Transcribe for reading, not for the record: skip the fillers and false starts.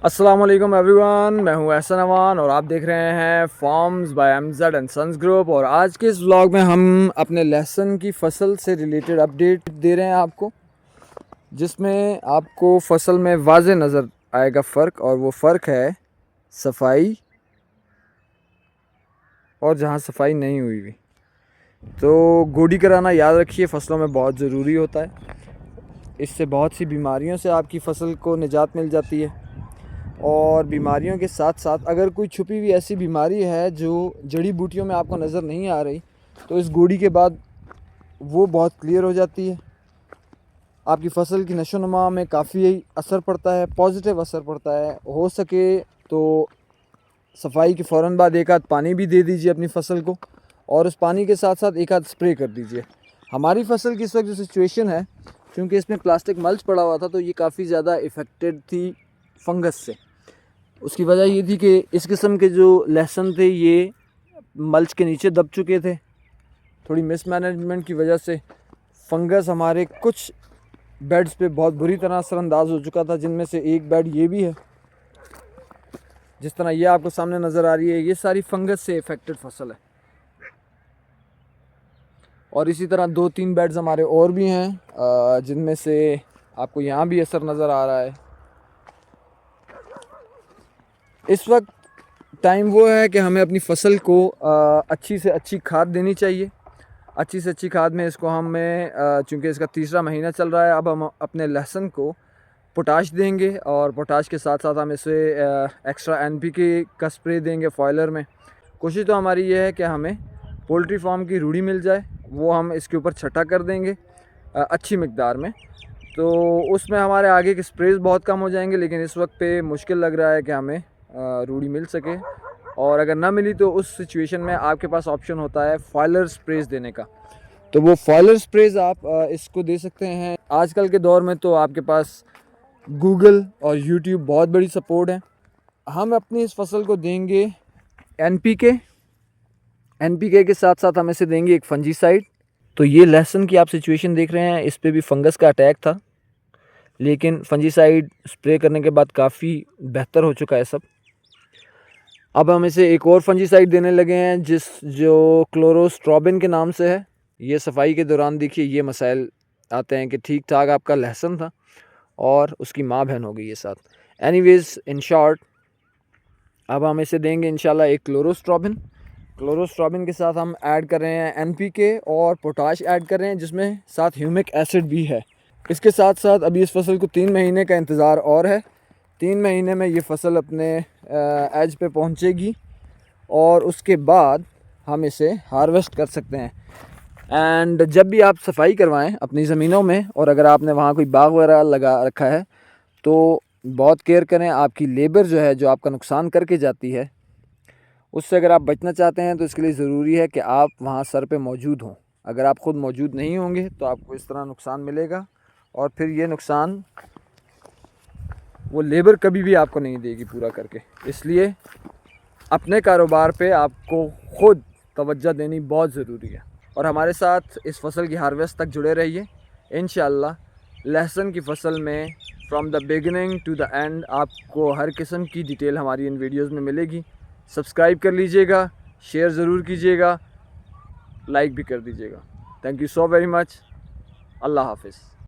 अस्सलाम वालेकुम एवरीवन, मैं हूं एहसन अमान और आप देख रहे हैं farms by MZ and sons group. और आज के इस व्लॉग में हम अपने लहसुन की फसल से रिलेटेड अपडेट दे रहे हैं आपको, जिसमें आपको फसल में वाज़े नज़र आएगा फ़र्क। और वो फ़र्क है सफाई और जहां सफाई नहीं हुई हुई। तो गोडी कराना याद रखिए, फसलों में बहुत ज़रूरी होता है। इससे बहुत सी बीमारियों से आपकी फसल को निजात मिल जाती है। और बीमारियों के साथ साथ अगर कोई छुपी हुई ऐसी बीमारी है जो जड़ी बूटियों में आपको नज़र नहीं आ रही, तो इस गोडी के बाद वो बहुत क्लियर हो जाती है। आपकी फ़सल की नशोनुमा में काफ़ी असर पड़ता है, पॉजिटिव असर पड़ता है। हो सके तो सफाई के फ़ौरन बाद एक आध पानी भी दे दीजिए अपनी फ़सल को, और उस पानी के साथ साथ एक आध स्प्रे कर दीजिए। हमारी फ़सल की इस वक्त जो सिचुएशन है, क्योंकि इसमें प्लास्टिक मल्च पड़ा हुआ था, तो ये काफ़ी ज़्यादा इफ़ेक्टेड थी फंगस से। उसकी वजह ये थी कि इस किस्म के जो लहसुन थे ये मल्च के नीचे दब चुके थे। थोड़ी मिसमैनेजमेंट की वजह से फंगस हमारे कुछ बेड्स पे बहुत बुरी तरह असरअंदाज हो चुका था, जिनमें से एक बेड ये भी है। जिस तरह ये आपको सामने नज़र आ रही है, ये सारी फंगस से इफ़ेक्टेड फसल है। और इसी तरह 2-3 बेड्स हमारे और भी हैं, जिनमें से आपको यहाँ भी असर नज़र आ रहा है। इस वक्त टाइम वो है कि हमें अपनी फ़सल को अच्छी से अच्छी खाद देनी चाहिए। अच्छी से अच्छी खाद में इसको हमें, चूँकि इसका तीसरा महीना चल रहा है, अब हम अपने लहसुन को पोटाश देंगे। और पोटाश के साथ साथ हम इसे एक्स्ट्रा NPK का स्प्रे देंगे फॉयलर में। कोशिश तो हमारी ये है कि हमें पोल्ट्री फार्म की रूढ़ी मिल जाए, वो हम इसके ऊपर छटा कर देंगे अच्छी मकदार में। तो उसमें हमारे आगे के स्प्रेज बहुत कम हो जाएंगे, लेकिन इस वक्त पे मुश्किल लग रहा है कि हमें रूढ़ी मिल सके। और अगर ना मिली तो उस सिचुएशन में आपके पास ऑप्शन होता है फॉयलर स्प्रेज देने का। तो वो फॉयलर स्प्रेज आप इसको दे सकते हैं। आजकल के दौर में तो आपके पास गूगल और यूट्यूब बहुत बड़ी सपोर्ट है। हम अपनी इस फसल को देंगे NPK के साथ साथ हम इसे देंगे एक फंजीसाइड। तो ये लहसुन की आप सिचुएशन देख रहे हैं, इस पर भी फंगस का अटैक था, लेकिन फंजीसाइड स्प्रे करने के बाद काफ़ी बेहतर हो चुका है सब। अब हम इसे एक और फंजीसाइड देने लगे हैं, जो क्लोरोस्ट्रोबिन के नाम से है। ये सफाई के दौरान देखिए ये मसाइल आते हैं कि ठीक ठाक आपका लहसुन था और उसकी माँ बहन हो गई है साथ। एनीवेज इन शॉर्ट, अब हम इसे देंगे इंशाल्लाह एक क्लोरोस्ट्रोबिन के साथ हम ऐड कर रहे हैं NPK और पोटाश ऐड कर रहे हैं, जिसमें साथ ह्यूमिक एसिड भी है। इसके साथ साथ अभी इस फसल को 3 महीने का इंतज़ार और है। 3 महीने में ये फसल अपने एज पे पहुंचेगी और उसके बाद हम इसे हार्वेस्ट कर सकते हैं। एंड जब भी आप सफाई करवाएं अपनी ज़मीनों में, और अगर आपने वहाँ कोई बाग वगैरह लगा रखा है, तो बहुत केयर करें। आपकी लेबर जो है, जो आपका नुकसान करके जाती है, उससे अगर आप बचना चाहते हैं तो इसके लिए ज़रूरी है कि आप वहाँ सर पे मौजूद हों। अगर आप ख़ुद मौजूद नहीं होंगे तो आपको इस तरह नुकसान मिलेगा, और फिर ये नुकसान वो लेबर कभी भी आपको नहीं देगी पूरा करके। इसलिए अपने कारोबार पे आपको ख़ुद तवज्जो देनी बहुत ज़रूरी है। और हमारे साथ इस फसल की हार्वेस्ट तक जुड़े रहिए। इंशाल्लाह लहसुन की फसल में from the beginning to the end आपको हर किस्म की डिटेल हमारी इन वीडियोज़ में मिलेगी। सब्सक्राइब कर लीजिएगा, शेयर ज़रूर कीजिएगा, लाइक भी कर दीजिएगा। Thank you so very much. अल्लाह हाफिज़।